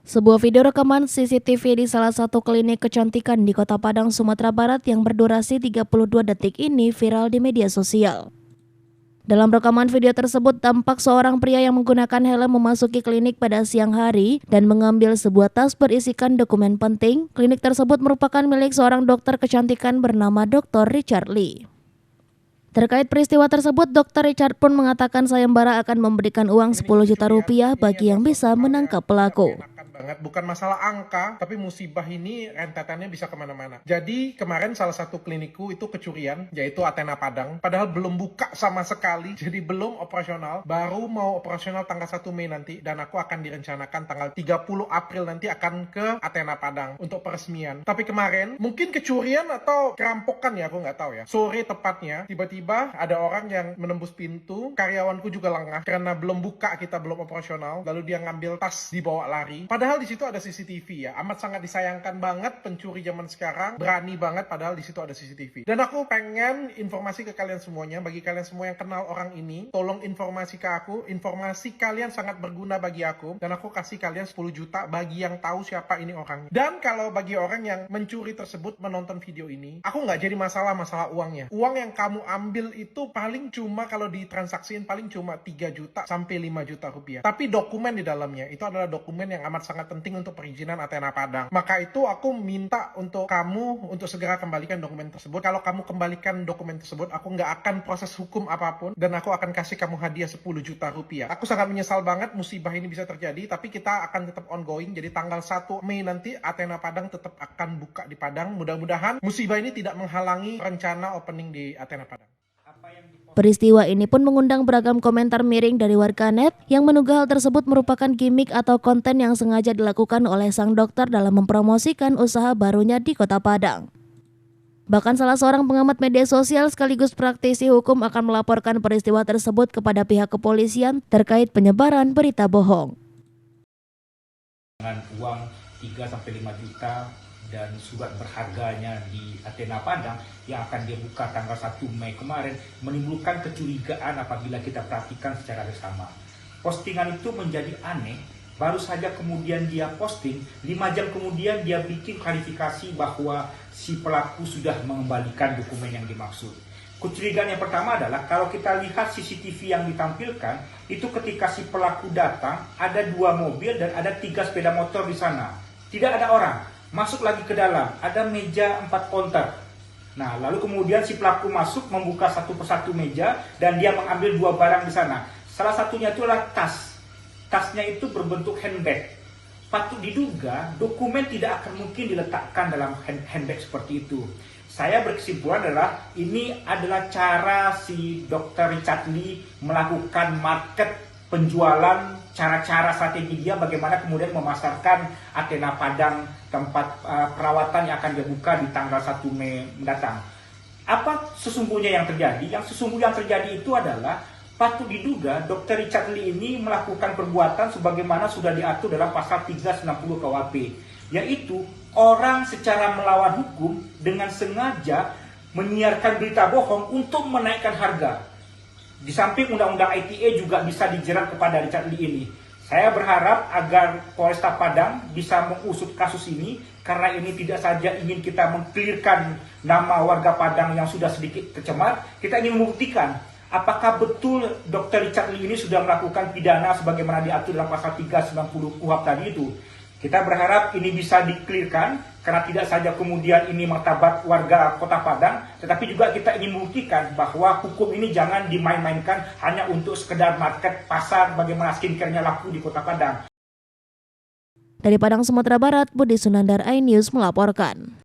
Sebuah video rekaman CCTV di salah satu klinik kecantikan di Kota Padang, Sumatera Barat yang berdurasi 32 detik ini viral di media sosial. Dalam rekaman video tersebut tampak seorang pria yang menggunakan helm memasuki klinik pada siang hari dan mengambil sebuah tas berisikan dokumen penting. Klinik tersebut merupakan milik seorang dokter kecantikan bernama Dr. Richard Lee. Terkait peristiwa tersebut, Dr. Richard pun mengatakan sayembara akan memberikan uang 10 juta rupiah bagi yang bisa menangkap pelaku. Bukan masalah angka, tapi musibah ini rentetannya bisa kemana-mana. Jadi kemarin salah satu klinikku itu kecurian, yaitu Athena Padang. Padahal belum buka sama sekali, jadi belum operasional. Baru mau operasional tanggal 1 Mei nanti, dan aku akan direncanakan tanggal 30 April nanti akan ke Athena Padang untuk peresmian. Tapi kemarin, mungkin kecurian atau kerampokan ya, aku nggak tahu ya. Sore tepatnya, tiba-tiba ada orang yang menembus pintu, karyawanku juga lengah, karena belum buka, kita belum operasional, lalu dia ngambil tas, dibawa lari. Padahal di situ ada CCTV ya, amat sangat disayangkan banget pencuri zaman sekarang, berani banget padahal di situ ada CCTV. Dan aku pengen informasi ke kalian semuanya, bagi kalian semua yang kenal orang ini, tolong informasi ke aku, informasi kalian sangat berguna bagi aku, dan aku kasih kalian 10 juta bagi yang tahu siapa ini orang. Dan kalau bagi orang yang mencuri tersebut menonton video ini, aku nggak jadi masalah uangnya. Uang yang kamu ambil itu paling cuma kalau ditransaksiin paling cuma 3 juta sampai 5 juta rupiah. Tapi dokumen di dalamnya itu adalah dokumen yang amat sangat penting untuk perizinan Athena Padang. Maka itu aku minta untuk kamu untuk segera kembalikan dokumen tersebut. Kalau kamu kembalikan dokumen tersebut, aku nggak akan proses hukum apapun dan aku akan kasih kamu hadiah 10 juta rupiah. Aku sangat menyesal banget musibah ini bisa terjadi, tapi kita akan tetap ongoing. Jadi tanggal 1 Mei nanti Athena Padang tetap akan buka di Padang. Mudah-mudahan musibah ini tidak menghalangi rencana opening di Athena Padang. Peristiwa ini pun mengundang beragam komentar miring dari warganet yang menduga hal tersebut merupakan gimmick atau konten yang sengaja dilakukan oleh sang dokter dalam mempromosikan usaha barunya di Kota Padang. Bahkan salah seorang pengamat media sosial sekaligus praktisi hukum akan melaporkan peristiwa tersebut kepada pihak kepolisian terkait penyebaran berita bohong. Dengan uang 3-5 juta dan surat berharganya di Athena Padang yang akan dia buka tanggal 1 Mei kemarin menimbulkan kecurigaan apabila kita perhatikan secara bersama. Postingan itu menjadi aneh, baru saja kemudian dia posting, 5 jam kemudian dia bikin klarifikasi bahwa si pelaku sudah mengembalikan dokumen yang dimaksud. Kecurigaan yang pertama adalah kalau kita lihat CCTV yang ditampilkan, itu ketika si pelaku datang, ada 2 mobil dan ada 3 sepeda motor di sana. Tidak ada orang. Masuk lagi ke dalam, ada meja 4 counter. Nah, lalu kemudian si pelaku masuk, membuka satu persatu meja, dan dia mengambil 2 barang di sana. Salah satunya itu adalah tas. Tasnya itu berbentuk handbag. Patut diduga, dokumen tidak akan mungkin diletakkan dalam handbag seperti itu. Saya berkesimpulan adalah, ini adalah cara si Dr. Richard Lee melakukan market penjualan, cara-cara strategi dia bagaimana kemudian memasarkan Athena Padang, tempat perawatan yang akan dibuka di tanggal 1 Mei mendatang. Apa sesungguhnya yang terjadi? Yang sesungguhnya yang terjadi itu adalah patut diduga Dr. Richard Lee ini melakukan perbuatan sebagaimana sudah diatur dalam pasal 390 KUHP, yaitu orang secara melawan hukum dengan sengaja menyiarkan berita bohong untuk menaikkan harga. Di samping undang-undang ITE juga bisa dijerat kepada Richard Lee ini. Saya berharap agar Polresta Padang bisa mengusut kasus ini, karena ini tidak saja ingin kita mengklirkan nama warga Padang yang sudah sedikit tercemar, kita ingin membuktikan apakah betul Dr. Richard Lee ini sudah melakukan pidana sebagaimana diatur dalam pasal 390 KUHP tadi itu. Kita berharap ini bisa diklirkan, karena tidak saja kemudian ini martabat warga Kota Padang, tetapi juga kita ingin membuktikan bahwa hukum ini jangan dimain-mainkan hanya untuk sekedar market pasar bagaimana skincare-nya laku di Kota Padang. Dari Padang, Sumatera Barat, Budi Sunandar, iNews melaporkan.